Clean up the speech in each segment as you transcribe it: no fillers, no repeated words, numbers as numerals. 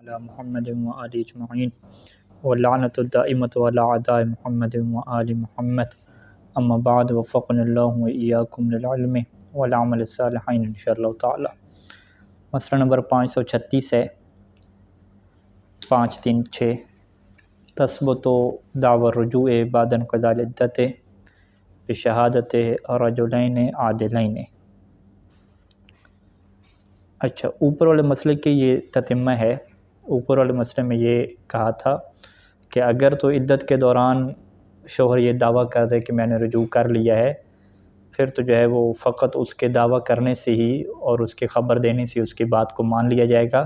علی محمد و آل اجمعین واللعنۃ الدائمۃ علی اعداء محمد و آل محمد اما بعد وفقنا اللہ و ایاکم للعلم والعمل الصالحین انشاءاللہ تعالی۔ مسئلہ نمبر 536 ہے 536 تثبت دعوی الرجوع بعد انقضاء العدت بشہادت رجلین عادلین۔ اچھا، اوپر والے مسئلے کی یہ تتمہ ہے۔ اوپر والے مسئلے میں یہ کہا تھا کہ اگر تو عدت کے دوران شوہر یہ دعویٰ کر دے کہ میں نے رجوع کر لیا ہے، پھر تو جو ہے وہ فقط اس کے دعویٰ کرنے سے ہی اور اس کے خبر دینے سے اس کی بات کو مان لیا جائے گا،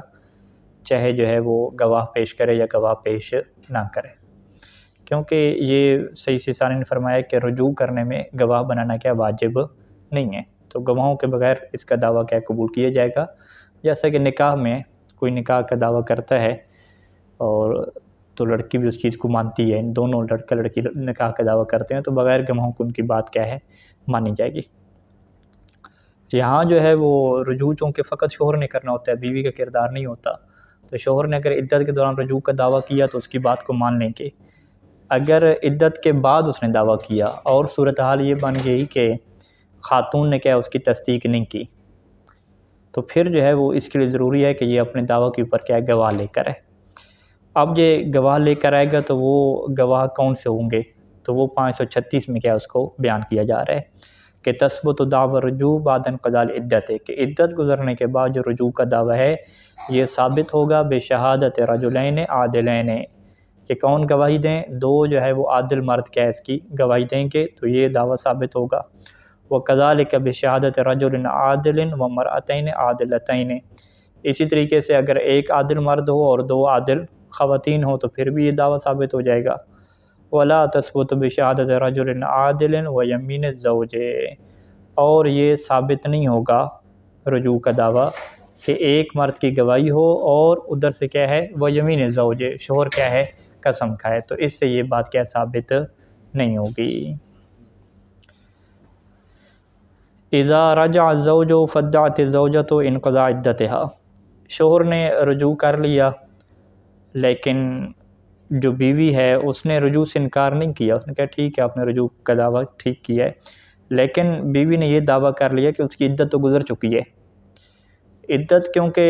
چاہے جو ہے وہ گواہ پیش کرے یا گواہ پیش نہ کرے، کیونکہ یہ صحیح سے ثانی نے فرمایا کہ رجوع کرنے میں گواہ بنانا کیا واجب نہیں ہے، تو گواہوں کے بغیر اس کا دعویٰ کیا قبول کیا جائے گا۔ جیسا کہ نکاح میں کوئی نکاح کا دعویٰ کرتا ہے اور تو لڑکی بھی اس چیز کو مانتی ہے، دونوں لڑکا لڑکی نکاح کا دعویٰ کرتے ہیں، تو بغیر گواہوں کو ان کی بات کیا ہے مانی جائے گی۔ یہاں جو ہے وہ رجوع چونکہ فقط شوہر نے کرنا ہوتا ہے، بیوی کا کردار نہیں ہوتا، تو شوہر نے اگر عدت کے دوران رجوع کا دعویٰ کیا تو اس کی بات کو مان لیں گے۔ اگر عدت کے بعد اس نے دعویٰ کیا اور صورتحال یہ بن گئی کہ خاتون نے کیا اس کی تصدیق نہیں کی، تو پھر جو ہے وہ اس کے لیے ضروری ہے کہ یہ اپنے دعویٰ کے اوپر کیا گواہ لے کر آئے۔ اب یہ گواہ لے کر آئے گا تو وہ گواہ کون سے ہوں گے، تو وہ 536 میں کیا اس کو بیان کیا جا رہا ہے کہ تثبت دعوی الرجوع بعد انقضاء العدت ہے، کہ عدت گزرنے کے بعد جو رجوع کا دعویٰ ہے یہ ثابت ہوگا بشہادت رجلین عادلین، کہ کون گواہی دیں، دو جو ہے وہ عادل مرد کیا اس کی گواہی دیں گے تو یہ دعویٰ ثابت ہوگا۔ وَكَذَلِكَ بِشَهَادَةِ رَجُلٍ عَادِلٍ وَامْرَأَتَيْنِ عَادِلَتَيْنِ، اسی طریقے سے اگر ایک عادل مرد ہو اور دو عادل خواتین ہو تو پھر بھی یہ دعویٰ ثابت ہو جائے گا۔ وَلَا تَثْبُتُ بِشَهَادَةِ رَجُلٍ عَادِلٍ وَيَمِينِ الزَّوْجِ، اور یہ ثابت نہیں ہوگا رجوع کا دعویٰ کہ ایک مرد کی گواہی ہو اور ادھر سے کیا ہے وَيَمِينِ الزَّوْجِ، شوہر کیا ہے قسم کھائے، تو اس سے یہ بات کیا ثابت نہیں ہوگی۔ اذا رجع الزوج فادعت الزوجة انقضاء عدتها، شوہر نے رجوع کر لیا لیکن جو بیوی ہے اس نے رجوع سے انکار نہیں کیا، اس نے کہا ٹھیک ہے آپ نے رجوع کا دعویٰ ٹھیک کیا ہے، لیکن بیوی نے یہ دعویٰ کر لیا کہ اس کی عدت تو گزر چکی ہے۔ عدت کیونکہ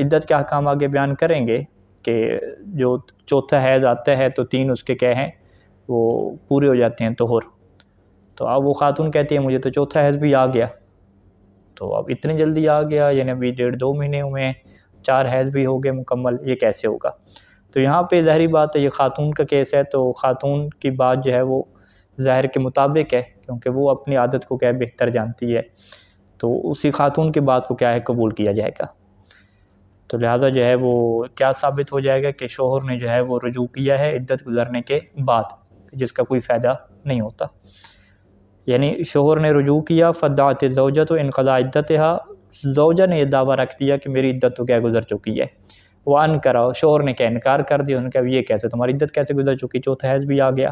عدت کے احکام آگے بیان کریں گے کہ جو چوتھا حیض آتا ہے تو 3 اس کے کیا ہیں وہ پورے ہو جاتے ہیں طہور، تو اب وہ خاتون کہتی ہے مجھے تو چوتھا حیض بھی آ گیا، تو اب اتنی جلدی آ گیا، یعنی ابھی 1.5-2 مہینے ہوئے ہیں، 4 حیض بھی ہو گئے مکمل، یہ کیسے ہوگا؟ تو یہاں پہ ظاہری بات ہے یہ خاتون کا کیس ہے، تو خاتون کی بات جو ہے وہ ظاہر کے مطابق ہے، کیونکہ وہ اپنی عادت کو کیا بہتر جانتی ہے، تو اسی خاتون کی بات کو کیا ہے قبول کیا جائے گا۔ تو لہذا جو ہے وہ کیا ثابت ہو جائے گا کہ شوہر نے جو ہے وہ رجوع کیا ہے عدت گزرنے کے بعد، جس کا کوئی فائدہ نہیں ہوتا، یعنی شوہر نے رجوع کیا فدعت الزوجۃ انقضاء عدتها، زوجہ نے یہ دعویٰ رکھ دیا کہ میری عدت تو کیا گزر چکی ہے، وانکر، شوہر نے کیا انکار کر دیا، انہوں نے کہا یہ کیسے تمہاری عدت کیسے گزر چکی، چوتھا حیض بھی آ گیا،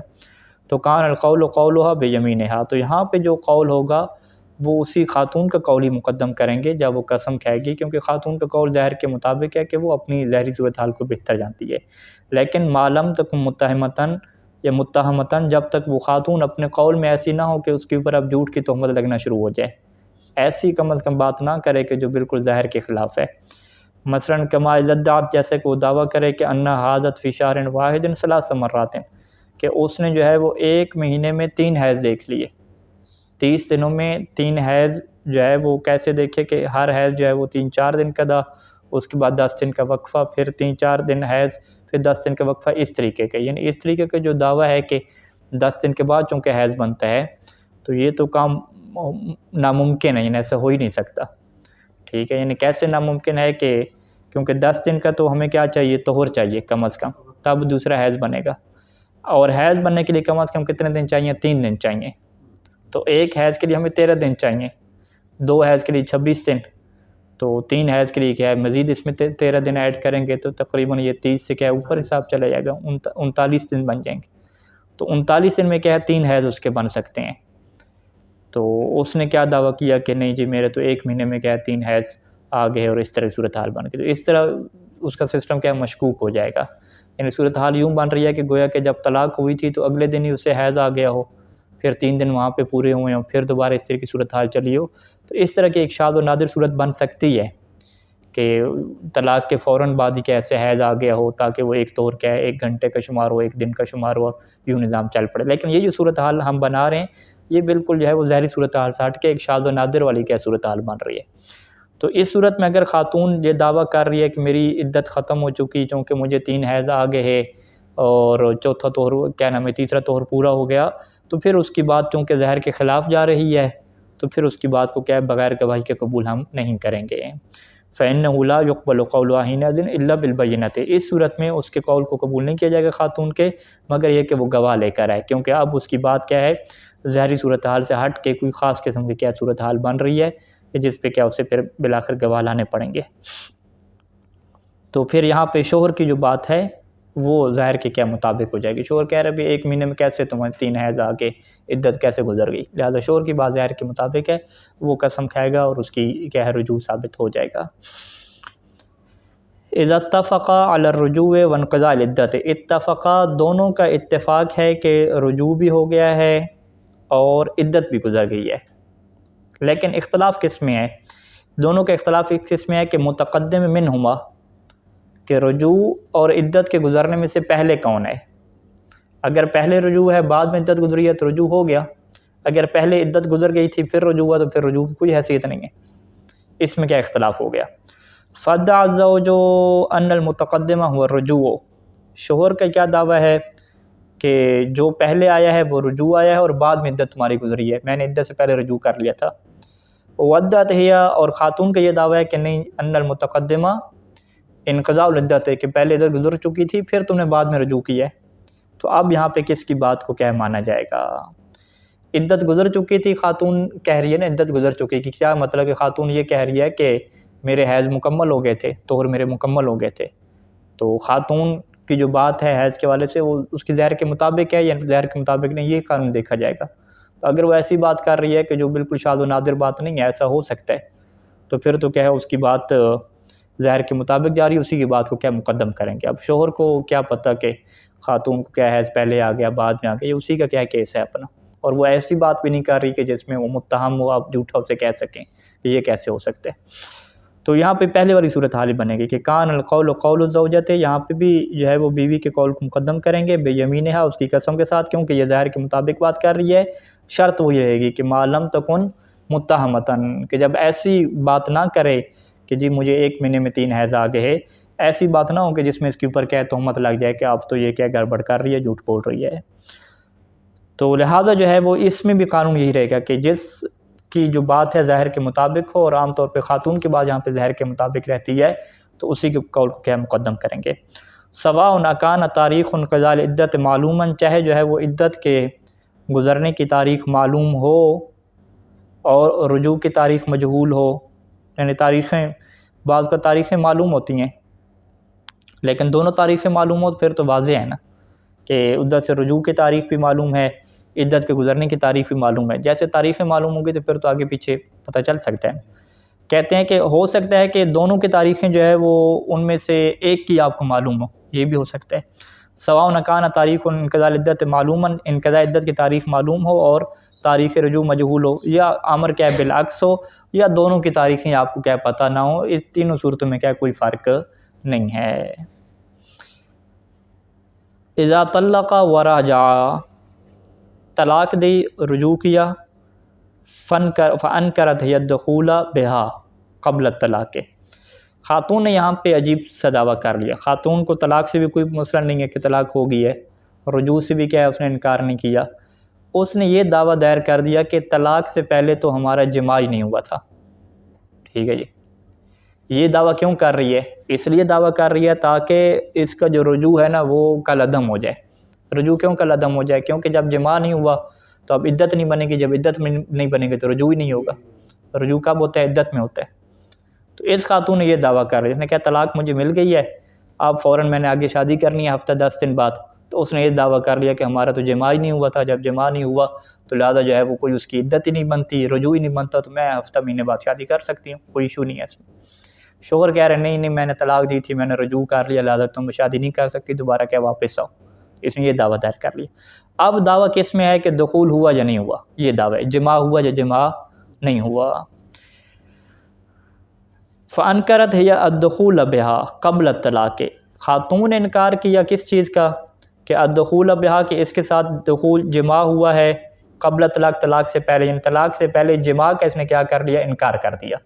تو کان القول قولها بیمینہا، تو یہاں پہ جو قول ہوگا وہ اسی خاتون کا قول ہی مقدم کریں گے جب وہ قسم کھائے گی، کیونکہ خاتون کا قول ظاہر کے مطابق ہے کہ وہ اپنی ظاہری صورتحال کو بہتر جانتی ہے، لیکن معلوم تک متہمتن یا متہمتن، جب تک وہ خاتون اپنے قول میں ایسی نہ ہو کہ اس کے اوپر اب جھوٹ کی تہمت لگنا شروع ہو جائے، ایسی کم از کم بات نہ کرے کہ جو بالکل ظاہر کے خلاف ہے۔ مثلاً کما ادعت، جیسے کہ وہ دعویٰ کرے کہ انہا حاضت فی شہر واحد 3 مرات، کہ اس نے جو ہے وہ ایک مہینے میں 3 حیض دیکھ لیے، 30 دنوں میں 3 حیض جو ہے وہ کیسے دیکھے کہ ہر حیض جو ہے وہ 3-4 دن کا دا، اس کے بعد 10 دن کا وقفہ، پھر 3-4 دن حیض، پھر 10 دن کا وقفہ، اس طریقے کا، یعنی اس طریقے کا جو دعویٰ ہے کہ 10 دن کے بعد چونکہ حیض بنتا ہے تو یہ تو کام ناممکن ہے، یعنی ایسا ہو ہی نہیں سکتا، ٹھیک ہے، یعنی کیسے ناممکن ہے کہ کیونکہ 10 دن کا تو ہمیں کیا چاہیے طہور چاہیے کم از کم، تب دوسرا حیض بنے گا، اور حیض بننے کے لیے کم از کم کتنے دن چاہیے، 3 دن چاہیے، تو ایک حیض کے لیے ہمیں 13 دن چاہیے، 2 حیض کے لیے 26 دن، تو 3 حیض کے لیے کیا ہے مزید اس میں 13 دن ایڈ کریں گے تو تقریباً یہ 30 سے کیا ہے اوپر حساب چلا جائے گا، 39 دن بن جائیں گے، تو 39 دن میں کیا ہے 3 حیض اس کے بن سکتے ہیں۔ تو اس نے کیا دعویٰ کیا کہ نہیں جی میرے تو ایک مہینے میں کیا ہے 3 حیض آ گئے اور اس طرح صورتحال بن گئی، تو اس طرح اس کا سسٹم کیا ہے مشکوک ہو جائے گا. یعنی صورتحال یوں بن رہی ہے کہ گویا کہ جب طلاق ہوئی تھی تو اگلے دن ہی اسے حیض آ گیا ہو، پھر 3 دن وہاں پہ پورے ہوئے ہوں، پھر دوبارہ اس طرح کی صورتحال چلی ہو. تو اس طرح کی ایک شاذ و نادر صورت بن سکتی ہے کہ طلاق کے فوراً بعد ہی کیسے حیض آ گیا ہو، تاکہ وہ ایک طور کیا ہے 1 گھنٹے کا شمار ہو، 1 دن کا شمار ہو، یوں نظام چل پڑے. لیکن یہ جو صورتحال ہم بنا رہے ہیں یہ بالکل جو ہے وہ ظاہری صورتحال سے ہٹ کے ایک شاذ و نادر والی کیا صورتحال بن رہی ہے. تو اس صورت میں اگر خاتون یہ دعویٰ کر رہی ہے کہ میری عدت ختم ہو چکی چونکہ مجھے 3 حیض آ گئے ہے اور چوتھا طہر کیا نام ہے تیسرا طہر پورا ہو گیا، تو پھر اس کی بات چونکہ ظاہر کے خلاف جا رہی ہے تو پھر اس کی بات کو کیا بغیر گواہی کے قبول ہم نہیں کریں گے. فَإِنَّهُ لَا يُقْبَلُ قَوْلُهَا حِينَئِذٍ إِلَّا بِالْبَيِّنَةِ. اس صورت میں اس کے قول کو قبول نہیں کیا جائے گا خاتون کے مگر یہ کہ وہ گواہ لے کر آئے، کیونکہ اب اس کی بات کیا ہے ظاہری صورتحال سے ہٹ کے کوئی خاص قسم کی کیا صورتحال بن رہی ہے کہ جس پہ کیا اسے پھر بالآخر گواہ لانے پڑیں گے. تو پھر یہاں پہ شوہر کی جو بات ہے وہ ظاہر کے کیا مطابق ہو جائے گی. شوہر کہہ رہے بھی 1 مہینے میں کیسے تمہیں 3 حیض آ کے عدت کیسے گزر گئی، لہٰذا شوہر کی بات ظاہر کے مطابق ہے، وہ قسم کھائے گا اور اس کی کیا ہے رجوع ثابت ہو جائے گا. اذا اتفقا علی الرجوع وانقضاء العدت. اتفقا دونوں کا اتفاق ہے کہ رجوع بھی ہو گیا ہے اور عدت بھی گزر گئی ہے، لیکن اختلاف کس میں ہے؟ دونوں کا اختلاف کس میں ہے کہ متقدم منہما، کہ رجوع اور عدت کے گزرنے میں سے پہلے کون ہے. اگر پہلے رجوع ہے بعد میں عدت گزری ہے تو رجوع ہو گیا، اگر پہلے عدت گزر گئی تھی پھر رجوع ہوا تو پھر رجوع کی کوئی حیثیت نہیں ہے. اس میں کیا اختلاف ہو گیا؟ فَادَّعَ الزَّوْجُ أَنَّ الْمُتَقَدِّمَ هُوَ الرُّجُوعُ. شوہر کا کیا دعویٰ ہے کہ جو پہلے آیا ہے وہ رجوع آیا ہے اور بعد میں عدت تمہاری گزری ہے، میں نے عدت سے پہلے رجوع کر لیا تھا. وَوَدَّعَتْ هِيَ. اور خاتون کا یہ دعویٰ ہے کہ نہیں، أَنَّ الْمُتَقَدِّمَ انقضاء العدت ہے کہ پہلے عدت گزر چکی تھی پھر تم نے بعد میں رجوع کیا ہے. تو اب یہاں پہ کس کی بات کو کیا مانا جائے گا؟ عدت گزر چکی تھی، خاتون کہہ رہی ہے نا عدت گزر چکی کی، کیا مطلب کہ خاتون یہ کہہ رہی ہے کہ میرے حیض مکمل ہو گئے تھے، طہر میرے مکمل ہو گئے تھے. تو خاتون کی جو بات ہے حیض کے حوالے سے وہ اس کی ظاہر کے مطابق ہے یا ظاہر کے مطابق نہیں، یہ قانون دیکھا جائے گا. تو اگر وہ ایسی بات کر رہی ہے کہ جو بالکل شاذ و نادر بات نہیں ہے، ایسا ہو سکتا ہے، تو پھر تو کیا ہے اس کی بات ظاہر کے مطابق جاری، اسی کی بات کو کیا مقدم کریں گے. اب شوہر کو کیا پتہ کہ خاتون کو کیا حیض پہلے آ گیا بعد میں آ گیا، یہ اسی کا کیا کیس ہے اپنا، اور وہ ایسی بات بھی نہیں کر رہی کہ جس میں وہ متہم ہو، آپ جھوٹا اسے کہہ سکیں کہ یہ کیسے ہو سکتا ہے. تو یہاں پہ پہلے والی صورتحال بنے گی کہ کان القول قول الزوجۃ، یہاں پہ بھی جو ہے وہ بیوی کے قول کو مقدم کریں گے بے یمینہا، اس کی قسم کے ساتھ، کیونکہ یہ ظاہر کے مطابق بات کر رہی ہے. شرط وہی رہے گی کہ ما لم تکن متہمتن، کہ جب ایسی بات نہ کرے کہ جی مجھے 1 مہینے میں 3 حیض آ گئے ہے، ایسی بات نہ ہو کہ جس میں اس کے اوپر کیا تہمت لگ جائے کہ اب تو یہ کیا گڑبڑ کر رہی ہے، جھوٹ بول رہی ہے. تو لہٰذا جو ہے وہ اس میں بھی قانون یہی رہے گا کہ جس کی جو بات ہے ظاہر کے مطابق ہو، اور عام طور پہ خاتون کی بات جہاں پہ ظاہر کے مطابق رہتی ہے تو اسی کے قول کو کیا مقدم کریں گے. سواء کان تاریخ انقضاء العدت معلوما، چاہے جو ہے وہ عدت کے گزرنے کی تاریخ معلوم ہو اور رجوع کی تاریخ مجہول ہو. یعنی تاریخیں بعض کا تاریخیں معلوم ہوتی ہیں لیکن دونوں تاریخیں معلوم ہو پھر تو واضح ہے نا کہ عدت سے رجوع کی تاریخ بھی معلوم ہے، عدت کے گزرنے کی تاریخ بھی معلوم ہے. جیسے تاریخیں معلوم ہوگی تو پھر تو آگے پیچھے پتہ چل سکتا ہے. کہتے ہیں کہ ہو سکتا ہے کہ دونوں کی تاریخیں جو ہے وہ ان میں سے ایک کی آپ کو معلوم ہو، یہ بھی ہو سکتا ہے. سواء کان تاریخ انقضاء العدت معلوما، انقضاء عدت کی تاریخ معلوم ہو اور تاریخ رجوع مجہول ہو، یا امر کیا بالعکس ہو، یا دونوں کی تاریخیں آپ کو کیا پتہ نہ ہو. اس تینوں صورتوں میں کیا کوئی فرق نہیں ہے. اذا طلق وراجع، طلاق دی رجوع کیا، فانکرت ہی الدخول بہا قبل الطلاق. خاتون نے یہاں پہ عجیب سا دعویٰ کر لیا. خاتون کو طلاق سے بھی کوئی مسئلہ نہیں ہے کہ طلاق ہو گئی ہے، رجوع سے بھی کیا ہے اس نے انکار نہیں کیا. اس نے یہ دعویٰ دائر کر دیا کہ طلاق سے پہلے تو ہمارا جماع ہی نہیں ہوا تھا. ٹھیک ہے جی، یہ دعویٰ کیوں کر رہی ہے؟ اس لیے دعویٰ کر رہی ہے تاکہ اس کا جو رجوع ہے نا وہ کل عدم ہو جائے. رجوع کیوں کل عدم ہو جائے؟ کیونکہ جب جماع نہیں ہوا تو اب عدت نہیں بنے گی، جب عدت میں نہیں بنے گی تو رجوع ہی نہیں ہوگا. رجوع کب ہوتا ہے؟ عدت میں ہوتا ہے. تو اس خاتون نے یہ دعویٰ کر رہی ہے، اس نے کہا طلاق مجھے مل گئی ہے، اب فوراً میں نے آگے شادی کرنی ہے ہفتہ 10 دن بعد. تو اس نے یہ دعویٰ کر لیا کہ ہمارا تو جماع ہی نہیں ہوا تھا، جب جماع نہیں ہوا تو لہٰذا جو ہے وہ کوئی اس کی عدت ہی نہیں بنتی، رجوع ہی نہیں بنتا، تو میں ہفتہ مہینے بعد شادی کر سکتی ہوں، کوئی ایشو نہیں ہے اس میں. شوہر کہہ رہے نہیں نہیں میں نے طلاق دی تھی، میں نے رجوع کر لیا، لہٰذا تم شادی نہیں کر سکتی دوبارہ، کیا واپس آؤ. اس نے یہ دعویٰ دائر کر لیا. اب دعویٰ کس میں ہے کہ دخول ہوا یا نہیں ہوا، یہ دعویٰ ہے. جماع ہوا یا جماع نہیں ہوا. فَأَنْكَرَتْ هِيَ الدُّخُولَ بِهَا قبل الطلاق، خاتون نے انکار کیا کس چیز کا کہ الدخول بہا، کہ اس کے ساتھ دخول جماع ہوا ہے، قبل طلاق، طلاق سے پہلے، یعنی طلاق سے پہلے جماع کا اس نے کیا کر لیا، انکار کر دیا.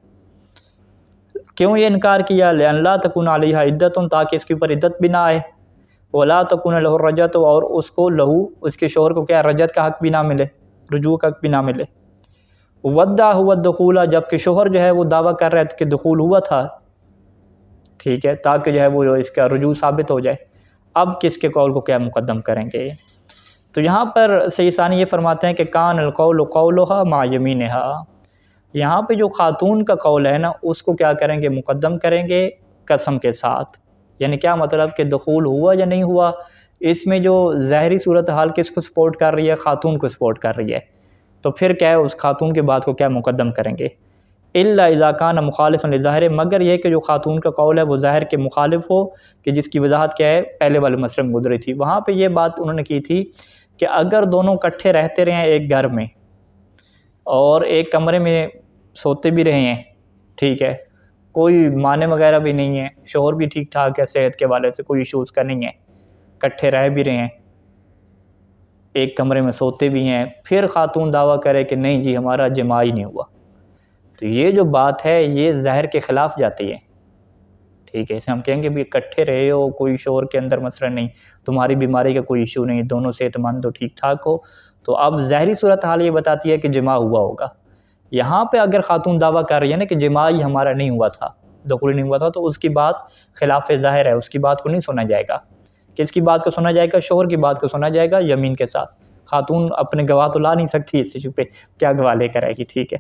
کیوں یہ انکار کیا؟ لأن لا تکون علیہا عدت، تاکہ اس کے اوپر عدت بھی نہ آئے، ولا تکون لہ الرجعۃ، اور اس کو لہو، اس کے شوہر کو کیا رجعت کا حق بھی نہ ملے، رجوع کا حق بھی نہ ملے. ودع ہوا الدخول، جبکہ شوہر جو ہے وہ دعویٰ کر رہے تھے کہ دخول ہوا تھا، ٹھیک ہے، تاکہ جو ہے وہ اس کا رجوع ثابت ہو جائے. اب کس کے قول کو کیا مقدم کریں گے؟ تو یہاں پر سید ثانی یہ فرماتے ہیں کہ کان القول قولها مع یمینها، یہاں پہ جو خاتون کا قول ہے نا اس کو کیا کریں گے، مقدم کریں گے قسم کے ساتھ. یعنی کیا مطلب کہ دخول ہوا یا نہیں ہوا، اس میں جو ظاہری صورتحال کس کو سپورٹ کر رہی ہے، خاتون کو سپورٹ کر رہی ہے، تو پھر کیا ہے اس خاتون کے بات کو کیا مقدم کریں گے. الا اذا کان مخالفا للظاہر، مگر یہ کہ جو خاتون کا قول ہے وہ ظاہر کے مخالف ہو، کہ جس کی وضاحت کیا ہے پہلے والے مسئلے میں گزری تھی. وہاں پہ یہ بات انہوں نے کی تھی کہ اگر دونوں کٹھے رہتے رہے ہیں ایک گھر میں اور ایک کمرے میں سوتے بھی رہے ہیں، ٹھیک ہے، کوئی معنی وغیرہ بھی نہیں ہے، شوہر بھی ٹھیک ٹھاک ہے، صحت کے والے سے کوئی ایشو اس کا نہیں ہے، کٹھے رہ بھی رہے ہیں، ایک کمرے میں سوتے بھی ہیں، پھر خاتون دعویٰ کرے کہ نہیں جی ہمارا جماع ہی نہیں ہوا، تو یہ جو بات ہے یہ ظاہر کے خلاف جاتی ہے. ٹھیک ہے، اسے ہم کہیں گے بھی اکٹھے رہے ہو، کوئی شوہر کے اندر مسئلہ نہیں، تمہاری بیماری کا کوئی ایشو نہیں، دونوں صحت مند ہو، ٹھیک ٹھاک ہو، تو اب ظاہری صورتحال یہ بتاتی ہے کہ جماع ہوا ہوگا. یہاں پہ اگر خاتون دعویٰ کر رہی ہے نا کہ جماع ہی ہمارا نہیں ہوا تھا، دخول نہیں ہوا تھا، تو اس کی بات خلاف ظاہر ہے، اس کی بات کو نہیں سنا جائے گا. کس کی بات کو سنا جائے گا؟ شوہر کی بات کو سنا جائے گا یمین کے ساتھ. خاتون اپنے گواہ تو لا نہیں سکتی اس ایشو پہ، کیا گواہ لے کر آئے گی، ٹھیک ہے،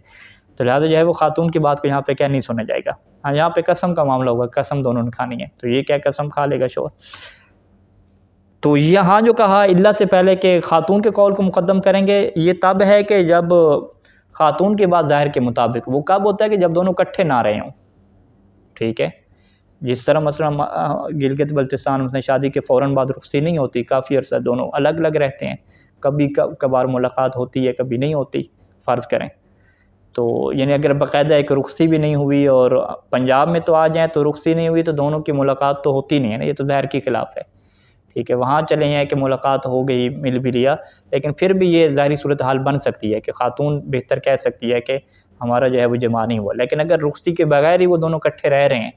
تو لہٰذا جو ہے وہ خاتون کی بات کو یہاں پہ کیا نہیں سنا جائے گا. ہاں یہاں پہ قسم کا معاملہ ہوگا، قسم دونوں نے کھانی ہے، تو یہ کیا قسم کھا لے گا شوہر. تو یہاں جو کہا اللہ سے پہلے کہ خاتون کے قول کو مقدم کریں گے، یہ تب ہے کہ جب خاتون کے بعد ظاہر کے مطابق، وہ کب ہوتا ہے کہ جب دونوں کٹھے نہ رہے ہوں. ٹھیک ہے، جس طرح مثلا گلگت بلتستان میں شادی کے فوراً بعد رخصتی نہیں ہوتی، کافی عرصہ دونوں الگ الگ رہتے ہیں، کبھی کبھار ملاقات ہوتی ہے کبھی نہیں ہوتی، فرض کریں تو یعنی اگر باقاعدہ ایک رخصتی بھی نہیں ہوئی اور پنجاب میں تو آ جائیں تو رخصتی نہیں ہوئی تو دونوں کی ملاقات تو ہوتی نہیں ہے نا، یہ تو ظاہر کے خلاف ہے. ٹھیک ہے، وہاں چلے ہیں کہ ملاقات ہو گئی، مل بھی لیا، لیکن پھر بھی یہ ظاہری صورتحال بن سکتی ہے کہ خاتون بہتر کہہ سکتی ہے کہ ہمارا جو ہے وہ جماع نہیں ہوا. لیکن اگر رخصتی کے بغیر ہی وہ دونوں کٹھے رہ رہے ہیں،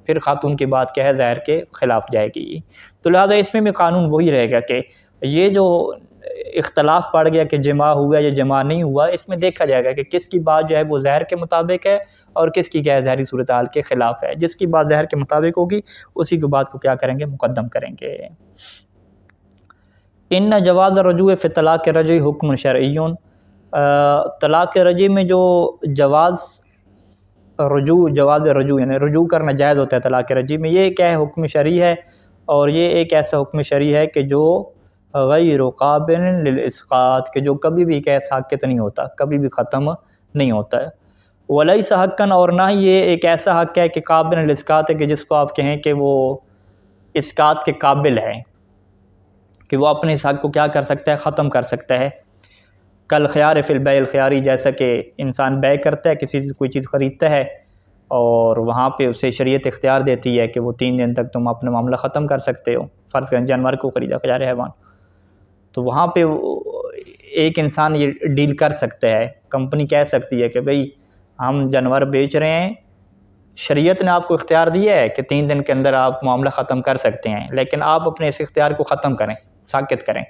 پھر خاتون کی بات کیا ہے، ظاہر کے خلاف جائے گی. تو لہٰذا اس میں بھی قانون وہی رہے گا کہ یہ جو اختلاف پڑ گیا کہ جماع ہوا یا جماع نہیں ہوا، اس میں دیکھا جائے گا کہ کس کی بات جو ہے وہ ظاہر کے مطابق ہے اور کس کی کیا ہے ظاہری صورتحال کے خلاف ہے. جس کی بات ظاہر کے مطابق ہوگی اسی کی بات کو کیا کریں گے، مقدم کریں گے. ان جواز الرجوع فی طلاق رجعی حکم شرعی، طلاق رجعی میں جو جواز رجوع یعنی رجوع کرنا جائز ہوتا ہے طلاق رجعی میں، یہ کیا ہے، حکم شرعی ہے، اور یہ ایک ایسا حکم شرعی ہے کہ جو غیر قابل للاسقاط، کہ جو کبھی بھی کیا ساقط نہیں ہوتا، کبھی بھی ختم نہیں ہوتا ہے. ولیس حقا، اور نہ ہی یہ ایک ایسا حق ہے کہ قابل للاسقاط ہے کہ جس کو آپ کہیں کہ وہ اسقاط کے قابل ہے، کہ وہ اپنے اس حق کو کیا کر سکتا ہے، ختم کر سکتا ہے. کل خیار فی البیع الخیاری، جیسا کہ انسان بیع کرتا ہے، کسی سے کوئی چیز خریدتا ہے اور وہاں پہ اسے شریعت اختیار دیتی ہے کہ وہ 3 دن تک تم اپنا معاملہ ختم کر سکتے ہو. فرض کریں جانور کو خریدا، خیار حیوان، تو وہاں پہ ایک انسان یہ ڈیل کر سکتا ہے، کمپنی کہہ سکتی ہے کہ بھئی ہم جانور بیچ رہے ہیں، شریعت نے آپ کو اختیار دیا ہے کہ 3 دن کے اندر آپ معاملہ ختم کر سکتے ہیں، لیکن آپ اپنے اس اختیار کو ختم کریں، ساقط کریں.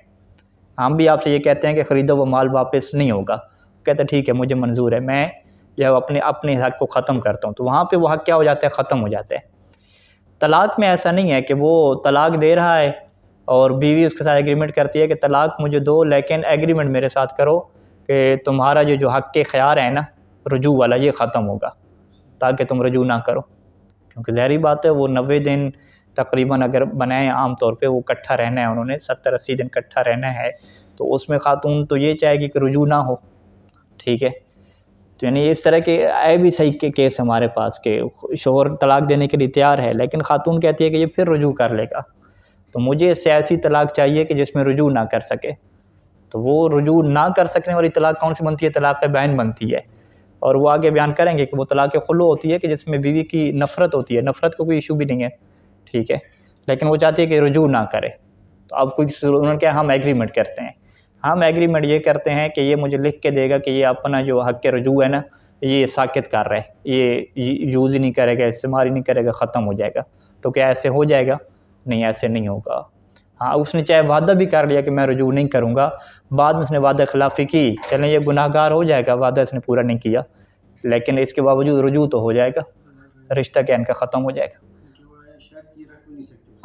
ہم بھی آپ سے یہ کہتے ہیں کہ خریدا وہ مال واپس نہیں ہوگا، کہتے ہیں ٹھیک ہے مجھے منظور ہے، میں جو اپنے حق کو ختم کرتا ہوں، تو وہاں پہ وہ حق کیا ہو جاتا ہے، ختم ہو جاتا ہے. طلاق میں ایسا نہیں ہے کہ وہ طلاق دے رہا ہے اور بیوی اس کے ساتھ ایگریمنٹ کرتی ہے کہ طلاق مجھے دو، لیکن ایگریمنٹ میرے ساتھ کرو کہ تمہارا جو حق کے خیار ہے نا رجوع والا، یہ ختم ہوگا، تاکہ تم رجوع نہ کرو. کیونکہ ظاہری بات ہے وہ 90 دن تقریباً اگر بنائیں عام طور پہ وہ کٹھا رہنا ہے، انہوں نے 70-80 دن کٹھا رہنا ہے، تو اس میں خاتون تو یہ چاہے گی کہ رجوع نہ ہو. ٹھیک ہے، تو یعنی اس طرح کے آئے بھی صحیح کے کیس ہمارے پاس کہ شوہر طلاق دینے کے لیے تیار ہے لیکن خاتون کہتی ہے کہ یہ پھر رجوع کر لے گا، تو مجھے اس سے ایسی طلاق چاہیے کہ جس میں رجوع نہ کر سکے. تو وہ رجوع نہ کر سکنے والی طلاق کون سی بنتی ہے؟ طلاق بین بنتی ہے. اور وہ آگے بیان کریں گے کہ وہ طلاق خلو ہوتی ہے کہ جس میں بیوی کی نفرت ہوتی ہے، نفرت کو کوئی ایشو بھی نہیں ہے، ٹھیک ہے، لیکن وہ چاہتی ہے کہ رجوع نہ کرے. تو اب کوئی انہوں نے کیا، ہم ایگریمنٹ کرتے ہیں. ہم ایگریمنٹ یہ کرتے ہیں کہ یہ مجھے لکھ کے دے گا کہ یہ اپنا جو حق رجوع ہے نا یہ ساکت کر رہا ہے، یہ یوز ہی نہیں کرے گا، استعمال ہی نہیں کرے گا، ختم ہو جائے گا. تو کیا ایسے ہو جائے گا؟ نہیں، ایسے نہیں ہوگا. ہاں اس نے چاہے وعدہ بھی کر لیا کہ میں رجوع نہیں کروں گا، بعد میں اس نے وعدہ خلافی کی، چلیں یہ گناہ گار ہو جائے گا، وعدہ اس نے پورا نہیں کیا، لیکن اس کے باوجود رجوع تو ہو جائے گا، رشتہ کیا ان کا ختم ہو جائے گا.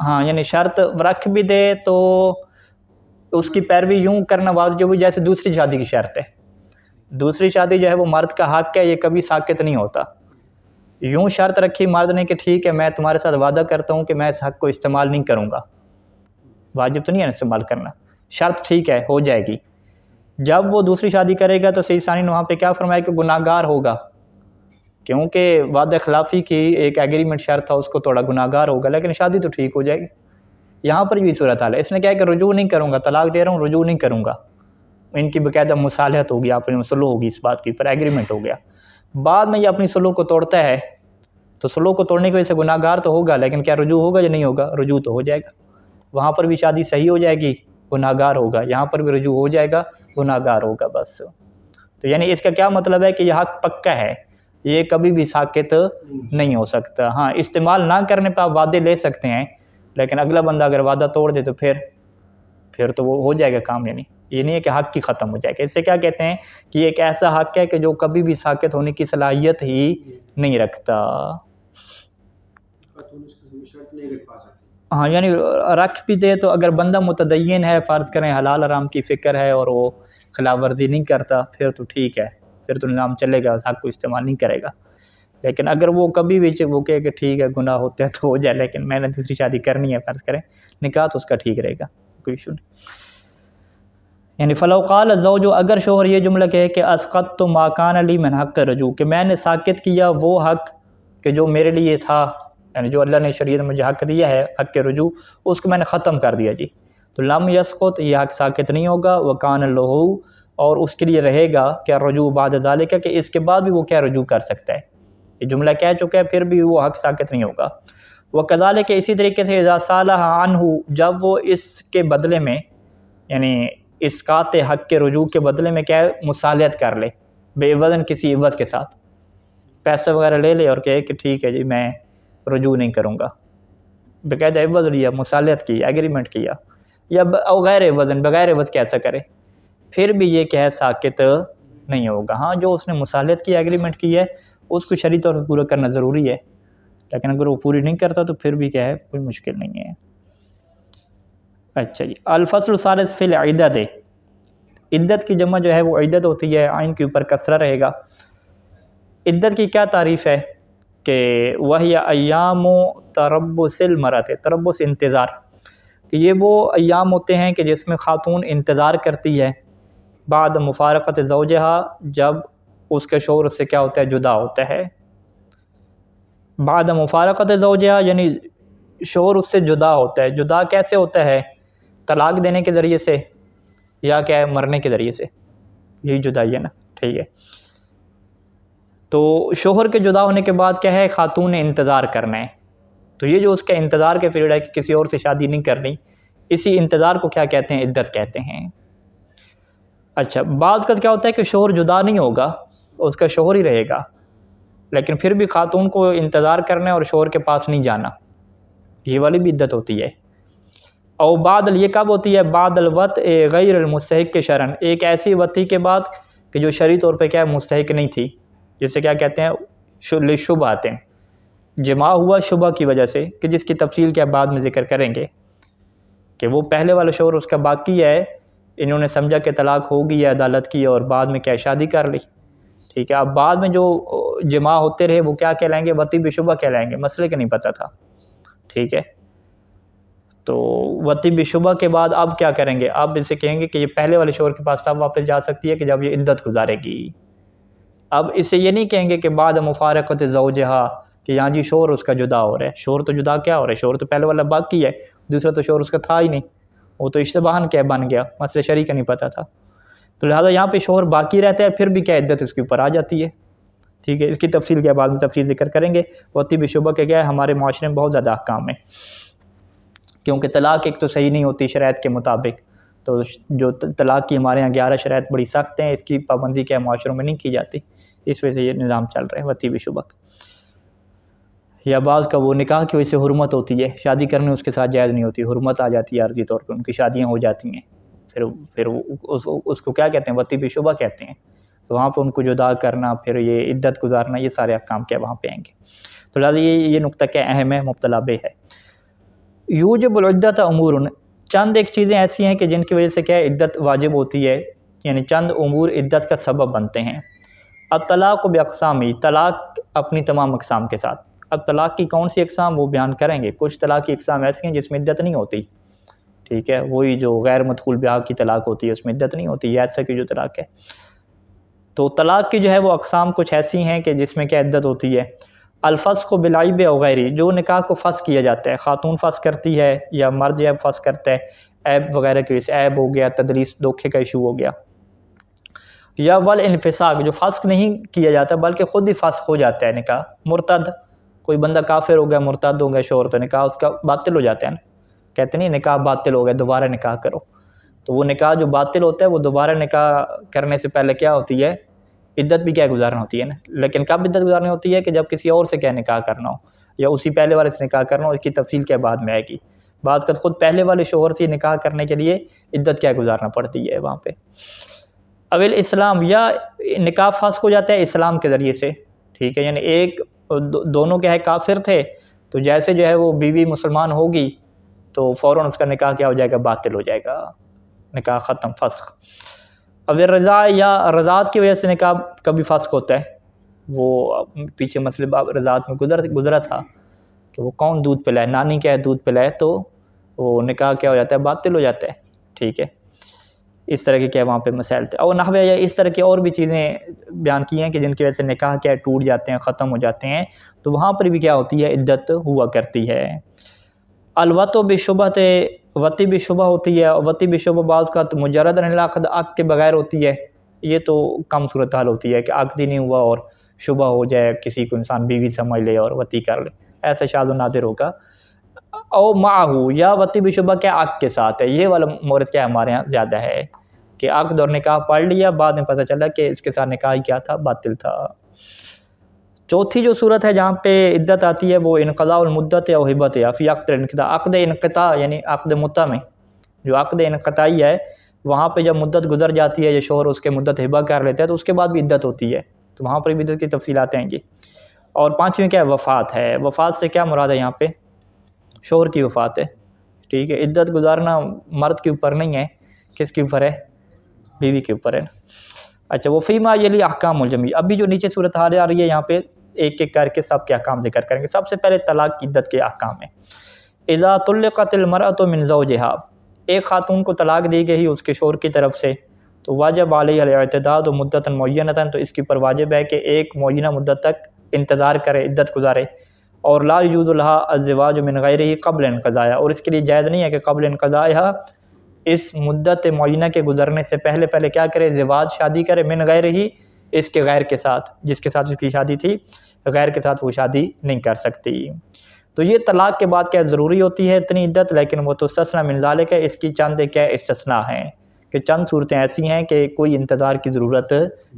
ہاں یعنی شرط رکھ بھی دے تو اس کی پیروی یوں کرنا واجب ہوئی جیسے دوسری شادی کی شرط ہے. دوسری شادی جو ہے وہ مرد کا حق ہے، یہ کبھی ساکت نہیں ہوتا. یوں شرط رکھی مرد نے کہ ٹھیک ہے میں تمہارے ساتھ وعدہ کرتا ہوں کہ میں اس حق کو استعمال نہیں کروں گا، واجب تو نہیں ہے استعمال کرنا، شرط ٹھیک ہے ہو جائے گی. جب وہ دوسری شادی کرے گا تو سید ثانی نے وہاں پہ کیا فرمایا کہ گناہ گار ہوگا، کیونکہ وعدہ خلافی کی ایک ایگریمنٹ شرط تھا، اس کو توڑا، گناہ گار ہوگا، لیکن شادی تو ٹھیک ہو جائے گی. یہاں پر بھی صورت حال ہے، اس نے کہا کہ رجوع نہیں کروں گا، طلاق دے رہا ہوں رجوع نہیں کروں گا. ان کی باقاعدہ مصالحت ہوگی، آپ میں صلح ہوگی، اس بات کی پر ایگریمنٹ ہو گیا. بعد میں یہ اپنی صلح کو توڑتا ہے تو صلح کو توڑنے کی وجہ سے گناہ گار تو ہوگا، لیکن کیا رجوع ہوگا یا نہیں ہوگا؟ رجوع تو ہو جائے گا. وہاں پر بھی شادی صحیح ہو جائے گی، گناہ گار ہوگا، یہاں پر بھی رجوع ہو جائے گا، گناہ گار ہوگا. بس تو یعنی اس کا کیا مطلب ہے کہ یہ حق پکا ہے، یہ کبھی بھی ساکت نہیں ہو سکتا. ہاں استعمال نہ کرنے پہ آپ وعدے لے سکتے ہیں، لیکن اگلا بندہ اگر وعدہ توڑ دے تو پھر تو وہ ہو جائے گا کام. یعنی یہ نہیں ہے کہ حق کی ختم ہو جائے گا. اس سے کیا کہتے ہیں کہ یہ ایک ایسا حق ہے کہ جو کبھی بھی ساکت ہونے کی صلاحیت ہی نہیں رکھتا. ہاں یعنی رکھ بھی دے تو اگر بندہ متدین ہے، فرض کریں حلال حرام کی فکر ہے اور وہ خلاف ورزی نہیں کرتا، پھر تو ٹھیک ہے، پھر تو نظام چلے گا، حق کو استعمال نہیں کرے گا. لیکن اگر وہ کبھی بھی وہ کہے کہ ٹھیک ہے گناہ ہوتے ہیں تو ہو جائے، لیکن میں نے دوسری شادی کرنی ہے، فرض کریں نکاح، تو اس کا ٹھیک رہے گا، کوئی ایشو نہیں. یعنی فلو قال الزوج، اگر شوہر یہ جملہ کہے کہ اسقطت ما کان لی من حق رجوع، کہ میں نے ساکت کیا وہ حق کہ جو میرے لیے تھا، یعنی جو اللہ نے شریعت میں مجھے حق دیا ہے حق رجوع، اس کو میں نے ختم کر دیا جی، تو لم یسقط، یہ حق ساکت نہیں ہوگا. وکان لہ، اور اس کے لیے رہے گا کیا رجوع بعد ذالک، کہ اس کے بعد بھی وہ کیا رجوع کر سکتا ہے. یہ جملہ کہہ چکا ہے، پھر بھی وہ حق ساکت نہیں ہوگا. وکذالک، اسی طریقے سے اذا صالح عنہ، جب وہ اس کے بدلے میں یعنی اسقاط حق کے رجوع کے بدلے میں کیا مصالحت کر لے، بے وزن کسی عوض کے ساتھ پیسے وغیرہ لے لے اور کہے کہ ٹھیک ہے جی میں رجوع نہیں کروں گا، باقاعدہ عوض لیا، مصالحت کی، ایگریمنٹ کیا، یا غیر وزن، بغیر عوض کیسا کرے، پھر بھی یہ کہ ساکت نہیں ہوگا. ہاں جو اس نے مصالحت کی، ایگریمنٹ کی ہے، اس کو شرعی طور پر پورا کرنا ضروری ہے، لیکن اگر وہ پوری نہیں کرتا تو پھر بھی کیا ہے کوئی مشکل نہیں ہے. اچھا جی، الفصل الثالث فی العدت، عدت کی جمع جو ہے وہ عدت ہوتی ہے، عین کے اوپر کسرہ رہے گا. عدت کی کیا تعریف ہے کہ وہی ایام تربص المرأۃ، تربص انتظار، کہ یہ وہ ایام ہوتے ہیں کہ جس میں خاتون انتظار کرتی ہے بعد مفارقت زوجہا، جب اس کے شوہر سے کیا ہوتا ہے جدا ہوتا ہے. بعد مفارقت زوجہا یعنی شوہر اس سے جدا ہوتا ہے. جدا کیسے ہوتا ہے؟ طلاق دینے کے ذریعے سے یا کیا ہے مرنے کے ذریعے سے، یہی جدائی ہے نا، ٹھیک ہے. تو شوہر کے جدا ہونے کے بعد کیا ہے، خاتون نے انتظار کرنا ہے. تو یہ جو اس کا انتظار کے پیریڈ ہے کہ کسی اور سے شادی نہیں کرنی، اسی انتظار کو کیا کہتے ہیں؟ عدت کہتے ہیں. اچھا، بعض کا کیا ہوتا ہے کہ شوہر جدا نہیں ہوگا، اس کا شوہر ہی رہے گا، لیکن پھر بھی خاتون کو انتظار کرنا ہے اور شوہر کے پاس نہیں جانا، یہ والی بھی عدت ہوتی ہے. اور بعد یہ کب ہوتی ہے؟ بعد الوط غیر المستحق کے شرعن، ایک ایسی وطی کے بعد کہ جو شرعی طور پہ کیا ہے مستحق نہیں تھی، جسے کیا کہتے ہیں شبہ آتے ہیں، جماع ہوا شبہ کی وجہ سے، کہ جس کی تفصیل کیا بعد میں ذکر کریں گے، کہ وہ پہلے والا شوہر اس کا باقی ہے، انہوں نے سمجھا کہ طلاق ہوگی یا عدالت کی، اور بعد میں کیا شادی کر لی، ٹھیک ہے. اب بعد میں جو جماع ہوتے رہے وہ کیا کہلائیں گے؟ وطی بشبہ کہلائیں گے، مسئلے کا نہیں پتہ تھا، ٹھیک ہے. تو وطی بشبہ کے بعد اب کیا کریں گے؟ اب اسے کہیں گے کہ یہ پہلے والے شوہر کے پاس تب واپس جا سکتی ہے کہ جب یہ عدت گزارے گی. اب اس سے یہ نہیں کہیں گے کہ بعد مفارقت زوجہا کہ یہاں جی شوہر اس کا جدا ہو رہا ہے، شوہر تو جدا کیا ہو رہا ہے، شوہر تو پہلے والا باقی ہے، دوسرا تو شوہر اس کا تھا ہی نہیں، وہ تو اشتباہن کیا بن گیا، مسئلہ شرعی کا نہیں پتہ تھا، تو لہٰذا یہاں پہ شوہر باقی رہتا ہے، پھر بھی کیا عدت اس کے اوپر آ جاتی ہے، ٹھیک ہے۔ اس کی تفصیل کے بعد میں تفصیل ذکر کریں گے۔ وطی بشبہ کے کیا ہے ہمارے معاشرے میں بہت زیادہ احکام ہیں، کیونکہ طلاق ایک تو صحیح نہیں ہوتی شرائط کے مطابق، تو جو طلاق کی ہمارے یہاں 11 شرائط بڑی سخت ہیں، اس کی پابندی کیا معاشروں میں نہیں کی جاتی، اس وجہ سے یہ نظام چل رہا ہے وطی بشبہ۔ یا بعض کا وہ نکاح کی وجہ سے حرمت ہوتی ہے، شادی کرنے اس کے ساتھ جائز نہیں ہوتی، حرمت آ جاتی ہے عارضی طور پہ، ان کی شادیاں ہو جاتی ہیں، پھر اس کو کیا کہتے ہیں، وطی بشبہ کہتے ہیں، تو وہاں پہ ان کو جدا کرنا، پھر یہ عدت گزارنا، یہ سارے احکام کیا وہاں پہ آئیں گے، تو لہٰذا یہ نقطہ کیا اہم ہے، مبتلا بے ہے۔ یوجب العدت امور، چند ایک چیزیں ایسی ہیں کہ جن کی وجہ سے کیا عدت واجب ہوتی ہے، یعنی چند امور عدت کا سبب بنتے ہیں۔ الطلاق باقسامی، طلاق اپنی تمام اقسام کے ساتھ۔ اب طلاق کی کون سی اقسام وہ بیان کریں گے، کچھ طلاق کی اقسام ایسی ہیں جس میں عدت نہیں ہوتی، ٹھیک ہے، وہی جو غیر مدخول بیاہ کی طلاق ہوتی ہے اس میں عدت نہیں ہوتی، یہ ایسا کی جو طلاق ہے، تو طلاق کی جو ہے وہ اقسام کچھ ایسی ہیں کہ جس میں کیا عدت ہوتی ہے۔ الفسخ بالعیب او غیری، جو نکاح کو فسخ کیا جاتا ہے، خاتون فسخ کرتی ہے یا مرد جو ہے فسخ کرتا ہے عیب وغیرہ کی وجہ سے، عیب ہو گیا، تدلیس دھوکے کا ایشو ہو گیا، یا والانفساق، جو فسخ نہیں کیا جاتا بلکہ خود ہی فسخ ہو جاتا ہے نکاح، مرتد، کوئی بندہ کافر ہو گیا، مرتد ہو گیا شوہر، تو نکاح اس کا باطل ہو جاتا ہے نا، کہتے نہیں نکاح باطل ہو گیا دوبارہ نکاح کرو، تو وہ نکاح جو باطل ہوتا ہے وہ دوبارہ نکاح کرنے سے پہلے کیا ہوتی ہے، عدت بھی کیا گزارنا ہوتی ہے نا، لیکن کب عدت گزارنی ہوتی ہے کہ جب کسی اور سے کیا نکاح کرنا ہو یا اسی پہلے والے سے نکاح کرنا ہو، اس کی تفصیل کے بعد میں آئے گی، بعض کا خود پہلے والے شوہر سے نکاح کرنے کے لیے عدت کیا گزارنا پڑتی ہے وہاں پہ۔ اول اسلام، یا نکاح فاسق ہو جاتا ہے اسلام کے ذریعے سے، ٹھیک ہے، یعنی ایک دونوں کیا ہے کافر تھے، تو جیسے جو ہے وہ بیوی مسلمان ہوگی تو فوراً اس کا نکاح کیا ہو جائے گا، باطل ہو جائے گا، نکاح ختم، فسخ۔ اب رضا، یا رضاعت کی وجہ سے نکاح کبھی فسخ ہوتا ہے، وہ پیچھے مسئلہ رضاعت میں گزرا تھا کہ وہ کون دودھ پلائے، نانی کیا ہے دودھ پلائے، تو وہ نکاح کیا ہو جاتا ہے، باطل ہو جاتا ہے، ٹھیک ہے، اس طرح کے کیا وہاں پہ مسائل تھے، اور نحوہ یا اس طرح کی اور بھی چیزیں بیان کی ہیں کہ جن کی وجہ سے نکاح کیا ٹوٹ جاتے ہیں، ختم ہو جاتے ہیں، تو وہاں پر بھی کیا ہوتی ہے، عدت ہوا کرتی ہے۔ الوط بشبہۃ، وطی بشبہ ہوتی ہے، وطی بشبہ بعض کا تو مجرد العقد، عقد کے بغیر ہوتی ہے، یہ تو کم صورتحال ہوتی ہے کہ عقد ہی نہیں ہوا اور شبہ ہو جائے، کسی کو انسان بیوی سمجھ لے اور وطی کر لے، ایسا شاذ و نادر ہوگا۔ او معہو، یا وطی بشبہ کیا عقد کے ساتھ ہے، یہ والا مورد کیا ہمارے ہاں زیادہ ہے کہ عقد اور نکاح پڑھ لیا، بعد میں پتہ چلا کہ اس کے ساتھ نکاح کیا تھا، باطل تھا۔ چوتھی جو صورت ہے جہاں پہ عدت آتی ہے وہ انقضاء المدت یا ہبت یا فی عقد انقطاع، عقد انقطاع یعنی عقد متع میں جو عقد انقطاعی ہے، وہاں پہ جب مدت گزر جاتی ہے یا شوہر اس کے مدت ہبہ کر لیتا ہے تو اس کے بعد بھی عدت ہوتی ہے، تو وہاں پر بھی عدت کی تفصیلات آئیں گی۔ اور پانچویں کیا ہے، وفات ہے، وفات سے کیا مراد ہے، یہاں پہ شوہر کی وفات ہے، ٹھیک ہے، عدت گزارنا مرد کے اوپر نہیں ہے، کس کے اوپر ہے، بیوی کے اوپر ہے۔ اچھا، وہ فیما یلی احکام الجمی، ابھی جو نیچے صورتحال آ رہی ہے یہاں پہ ایک ایک کر کے سب کے احکام ذکر کریں گے۔ سب سے پہلے طلاق کی عدت کے احکام ہیں۔ اذا طلقت المرأة من زوجها، ایک خاتون کو طلاق دی گئی اس کے شوہر کی طرف سے، تو واجب علیہ الاعتداد مدتا معینتا، تو اس کے اوپر واجب ہے کہ ایک معینہ مدت تک انتظار کرے، عدت گزارے، اور لا یجوز لها الزواج من غیرہ قبل انقضائها، اور اس کے لیے جائز نہیں ہے کہ قبل انقضائها، اس مدت معینہ کے گزرنے سے پہلے کیا کرے، زواج شادی کرے، من غیرہ، اس کے غیر کے ساتھ، جس کے ساتھ اس کی شادی تھی، غیر کے ساتھ وہ شادی نہیں کر سکتی۔ تو یہ طلاق کے بعد کیا ضروری ہوتی ہے اتنی عدت، لیکن وہ تو استثناء من ذالک ہے، اس کی چند کیا استثناء ہیں کہ چند صورتیں ایسی ہیں کہ کوئی انتظار کی ضرورت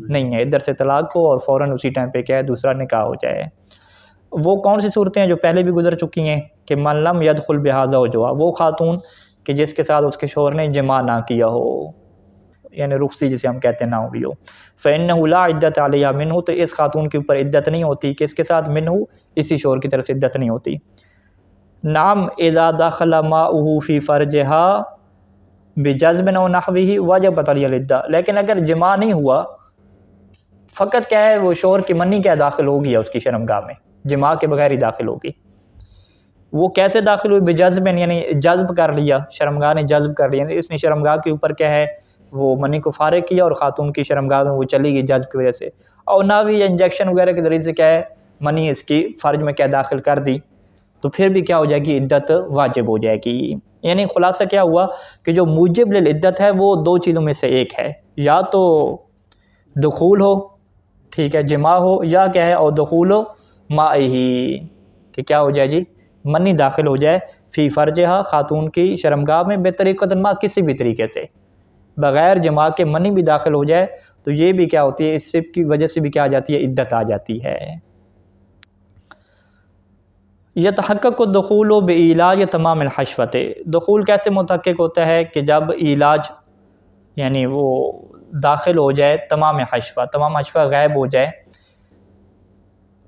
نہیں ہے، ادھر سے طلاق ہو اور فوراً اسی ٹائم پہ کیا ہے دوسرا نکاح ہو جائے۔ وہ کون سی صورتیں ہیں جو پہلے بھی گزر چکی ہیں کہ من لم يدخل بها زوجها، وہ خاتون کہ جس کے ساتھ اس کے شوہر نے جماع نہ کیا ہو، یعنی رخصتی جسے ہم کہتے ہیں نہ ہوئی ہو، فإنه لا عدت علیہ منہ، تو اس خاتون کے اوپر عدت نہیں ہوتی، کس کے ساتھ، منہ، اسی شوہر کی طرف سے عدت نہیں ہوتی۔ نعم اذا دخل ماؤه فی فرجها بجذب او نحوہ وجبت علیہ العدہ، لیکن اگر جماع نہیں ہوا، فقط کیا ہے وہ شوہر کی منی کیا داخل ہوگی اس کی شرمگاہ میں، جماع کے بغیر ہی داخل ہوگی، وہ کیسے داخل ہوئی، بجذب یعنی جذب کر لیا، شرمگاہ نے جذب کر لیا، اس نے شرمگاہ کے اوپر کیا ہے وہ منی کو فارغ کیا اور خاتون کی شرمگاہ میں وہ چلی گئی جذب کی وجہ سے، اور نہ بھی انجیکشن وغیرہ کے ذریعے سے کیا ہے منی اس کی فرج میں کیا داخل کر دی، تو پھر بھی کیا ہو جائے گی، عدت واجب ہو جائے گی۔ یعنی خلاصہ کیا ہوا کہ جو موجب للعدت ہے وہ دو چیزوں میں سے ایک ہے، یا تو دخول ہو، ٹھیک ہے، جماع ہو، یا کیا ہے اور دخول ہو مائی، کہ کیا ہو جائے جی، منی داخل ہو جائے فی فرجہا، خاتون کی شرمگاہ میں، بطریقۃ ما، کسی بھی طریقے سے، بغیر جماع کے منی بھی داخل ہو جائے تو یہ بھی کیا ہوتی ہے، اس سے کی وجہ سے بھی کیا آ جاتی ہے، عدت آ جاتی ہے۔ یتحقق الدخول بعلاج تمام الحشوۃ، دخول کیسے متحقق ہوتا ہے کہ جب علاج یعنی وہ داخل ہو جائے تمام حشوہ غائب ہو جائے،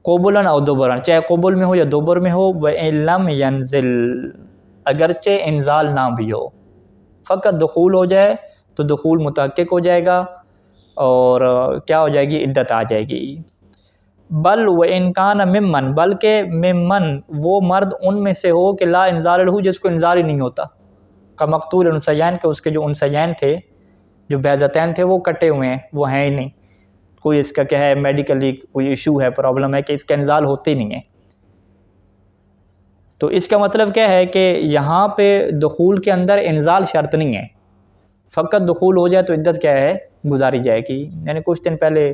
قبلاً او دبراً، چاہے قبل میں ہو یا دبر میں ہو، وَإِن لَمْ يَنزِلْ، اگرچہ انزال نہ بھی ہو، فقط دخول ہو جائے تو دخول متحقق ہو جائے گا اور کیا ہو جائے گی، عدت آ جائے گی۔ بل وَإِن كَانَ ممن، بلکہ ممن وہ مرد ان میں سے ہو کہ لا انزال لہ، جس کو انزال ہی نہیں ہوتا، کا مقتول انثیین، کہ اس کے جو انثیین تھے، جو بیضتین تھے وہ کٹے ہوئے ہیں، وہ ہیں ہی نہیں، کوئی اس کا کیا ہے میڈیکلی کوئی ایشو ہے، پرابلم ہے کہ اس کا انزال ہوتے نہیں ہے، تو اس کا مطلب کیا ہے کہ یہاں پہ دخول کے اندر انزال شرط نہیں ہے، فقط دخول ہو جائے تو عدت کیا ہے، گزاری جائے گی۔ یعنی کچھ دن پہلے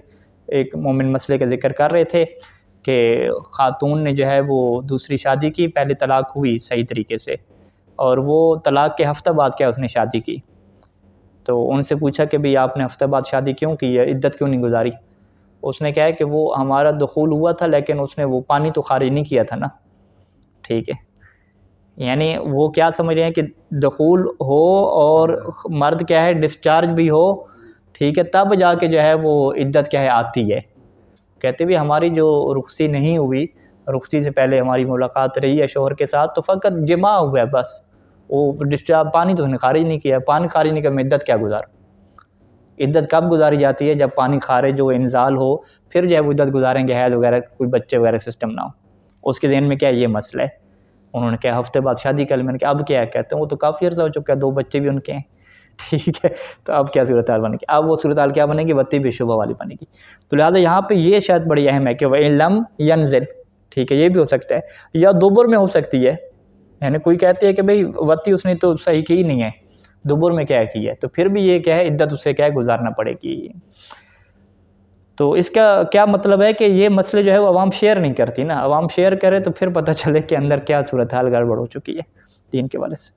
ایک مومن مسئلے کا ذکر کر رہے تھے کہ خاتون نے جو ہے وہ دوسری شادی کی، پہلے طلاق ہوئی صحیح طریقے سے، اور وہ طلاق کے ہفتہ بعد کیا اس نے شادی کی، تو ان سے پوچھا کہ بھئی آپ نے ہفتہ بعد شادی کیوں کی ہے، عدت کیوں نہیں گزاری؟ اس نے کہا کہ وہ ہمارا دخول ہوا تھا لیکن اس نے وہ پانی تو خارج نہیں کیا تھا نا، ٹھیک ہے، یعنی وہ کیا سمجھ رہے ہیں کہ دخول ہو اور مرد کیا ہے ڈسچارج بھی ہو، ٹھیک ہے، تب جا کے جو ہے وہ عدت کیا ہے آتی ہے۔ کہتے بھی ہماری جو رخصتی نہیں ہوئی، رخصتی سے پہلے ہماری ملاقات رہی ہے شوہر کے ساتھ، تو فقط جماع ہوا ہے بس، وہ ڈسچارج پانی تو نے خارج نہیں کیا، پانی خارج نہیں کیا، میں عدت کیا گزار؟ عدت کب گزاری جاتی ہے؟ جب پانی خارج ہو، انزال ہو، پھر جو ہے وہ عدت گزاریں گے، حیض وغیرہ کوئی بچے وغیرہ سسٹم نہ ہو۔ اس کے ذہن میں کیا یہ مسئلہ ہے، انہوں نے کہا ہفتے بعد شادی کر لی، میں نے کہا اب کیا ہے؟ کہتے ہیں وہ تو کافی عرصہ ہو چکا ہے، 2 بچے بھی ان کے ہیں، ٹھیک ہے، تو اب کیا صورتحال بنے گی؟ اب وہ صورتحال کیا بنے گی؟ وتی بے شبہ والی بنے گی۔ تو لہٰذا یہاں پہ یہ شاید بڑی اہم ہے کہ وَإِن لَمْ يَنزِلْ، ٹھیک ہے، یہ بھی ہو سکتا ہے، یا دوبر میں ہو سکتی ہے، یعنی کوئی کہتے ہیں کہ بھئی وتی اس نے تو صحیح کی نہیں ہے، دوبر میں کیا کی ہے، تو پھر بھی یہ کیا ہے، عدت اسے کیا ہے گزارنا پڑے گی۔ تو اس کا کیا مطلب ہے کہ یہ مسئلے جو ہے وہ عوام شیئر نہیں کرتی نا، عوام شیئر کرے تو پھر پتہ چلے کہ اندر کیا صورتحال گڑبڑ ہو چکی ہے دین کے والے سے۔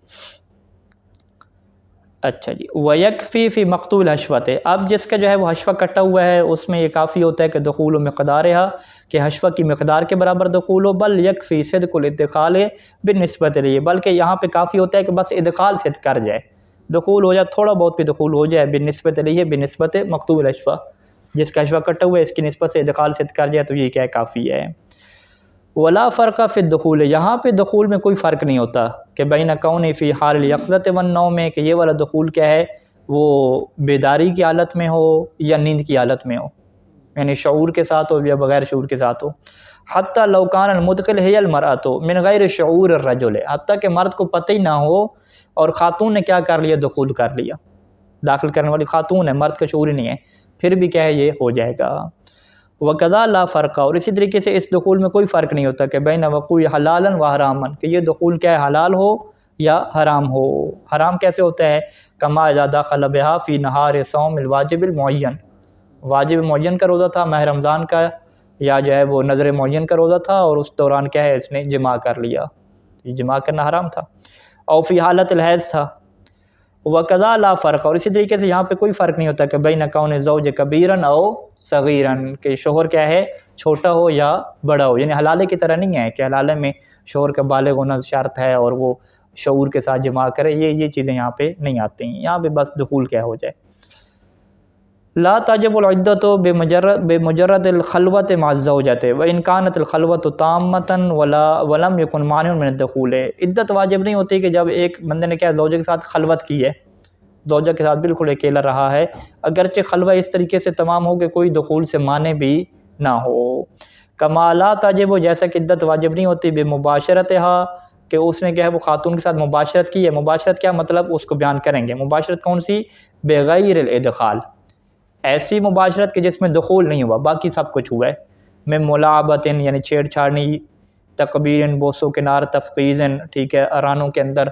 اچھا جی، وَيَكْفِي فِي مَقْتُولِ حَشْوَةٍ، اب جس کا جو ہے وہ حشوہ کٹا ہوا ہے اس میں یہ کافی ہوتا ہے کہ دخول و مقدارها، کہ حشوہ کی مقدار کے برابر دخول ہو، بل یکفی صدق الادخال بالنسبت لیے، بلکہ یہاں پہ کافی ہوتا ہے کہ بس ادخال صدق کر جائے، دخول ہو جائے، تھوڑا بہت بھی دخول ہو جائے، بالنسبت لیے، بنسبت مقتول حشوہ، جس کا حشوہ کٹا ہوا ہے اس کی نسبت سے ادخال صدق کر جائے تو یہ کیا ہے، کافی ہے۔ ولا فرق فی الدخول، یہاں پہ دخول میں کوئی فرق نہیں ہوتا کہ بین کون فی حال الیقظۃ والنوم میں، کہ یہ والا دخول کیا ہے وہ بیداری کی حالت میں ہو یا نیند کی حالت میں ہو، یعنی شعور کے ساتھ ہو یا بغیر شعور کے ساتھ ہو۔ حتی لو کان المدخل ہی المرأۃ من غیر شعور الرجل، حتیٰ کہ مرد کو پتہ ہی نہ ہو اور خاتون نے کیا کر لیا، دخول کر لیا، داخل کرنے والی خاتون ہے، مرد کا شعور ہی نہیں ہے، پھر بھی کیا ہے یہ ہو جائے گا۔ وَقَضَى لا فرق، اور اسی طریقے سے اس دخول میں کوئی فرق نہیں ہوتا کہ بین وقوع حلالا و حراما، کہ یہ دخول کیا ہے، حلال ہو یا حرام ہو۔ حرام کیسے ہوتا ہے؟ کما اذا دخل بها فی نہار صوم الواجب المعین، واجب معین کا روزہ تھا ماہ رمضان کا، یا جو ہے وہ نظر معین کا روزہ تھا اور اس دوران کیا ہے اس نے جماع کر لیا، یہ جماع کرنا حرام تھا، اور فی حالت الحیض تھا۔ وَقَضَى لا فرق، اور اسی طریقے سے یہاں پہ کوئی فرق نہیں ہوتا کہ بین کون زوج کبیرن او صغیرن، کہ شوہر کیا ہے چھوٹا ہو یا بڑا ہو، یعنی حلالے کی طرح نہیں ہے کہ حلالے میں شوہر کا بالغ ہونا شرط ہے اور وہ شعور کے ساتھ جماع کرے، یہ چیزیں یہاں پہ نہیں آتی ہیں، یہاں پہ بس دخول کیا ہو جائے۔ لا تجب العدۃ بمجرد الخلوۃ مع الزوجۃ وان كانت الخلوۃ تامة ولم يكن مانع من الدخول، عدت واجب نہیں ہوتی کہ جب ایک بندے نے کیا زوجہ کے ساتھ خلوت کی ہے، زوجہ کے ساتھ بالکل اکیلا رہا ہے، اگرچہ خلوہ اس طریقے سے تمام ہو کہ کوئی دخول سے مانع بھی نہ ہو۔ کما لا تجب، جیسا کہ عدت واجب نہیں ہوتی بمباشرتها، کہ اس نے کیا ہے وہ خاتون کے ساتھ مباشرت کی ہے. مباشرت کیا مطلب اس کو بیان کریں گے. مباشرت کون سی؟ بغیر الادخال، ایسی مباشرت کہ جس میں دخول نہیں ہوا، باقی سب کچھ ہوا ہے. میں ملاعبتن یعنی چھیڑ چھاڑنی، تقبیرن بوسو کنار، تفقیزن ٹھیک ہے ارانوں کے اندر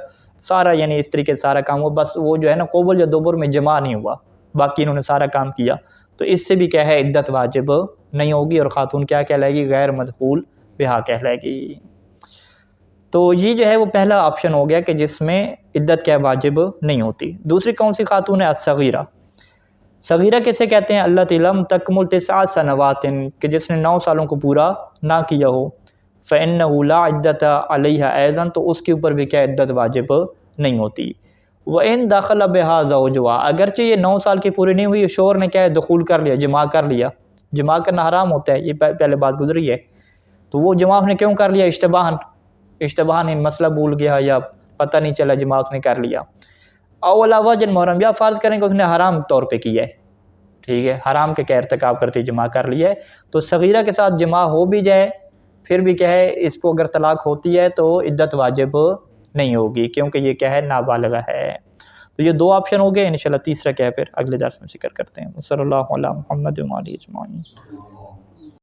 سارا یعنی اس طریقے سے سارا کام ہوا، بس وہ جو ہے نا قبل یا دبر میں جمع نہیں ہوا، باقی انہوں نے سارا کام کیا. تو اس سے بھی کیا ہے عدت واجب نہیں ہوگی اور خاتون کیا کہلائے گی؟ غیر مدخول بہا کہلائے گی. تو یہ جو ہے وہ پہلا آپشن ہو گیا کہ جس میں عدت کیا واجب نہیں ہوتی. دوسری کون سی خاتون ہے؟ الصغیرہ. صغیرہ کسے کہتے ہیں؟ التی لم تکمل 9 سنوات، کہ جس نے 9 سالوں کو پورا نہ کیا ہو. فإنہ لا عدت علیہ ایضا، تو اس کے اوپر بھی کیا عدت واجب نہیں ہوتی. وإن دخل بہا زوجہا، اگرچہ یہ 9 سال کی پوری نہیں ہوئی، شوہر نے کیا ہے دخول کر لیا، جماع کر لیا. جماع کرنا حرام ہوتا ہے، یہ پہلے بات گزری ہے. تو وہ جماع نے کیوں کر لیا؟ اشتباہن مسئلہ بھول گیا یا پتہ نہیں چلا، جماع نے کر لیا. او علی وجہ محرم، یا فرض کریں کہ اس نے حرام طور پہ کیا ہے، ٹھیک ہے حرام کے کیا ارتکاب کرتے جماع کر لیا ہے. تو صغیرہ کے ساتھ جماع ہو بھی جائے پھر بھی کیا ہے اس کو اگر طلاق ہوتی ہے تو عدت واجب نہیں ہوگی، کیونکہ یہ کیا ہے نابالغہ ہے. تو یہ 2 آپشن ہو گئے. انشاءاللہ تیسرا کیا ہے پھر اگلے درس میں ذکر کرتے ہیں. صلی اللہ علیہ محمد و آلہ اجمعین.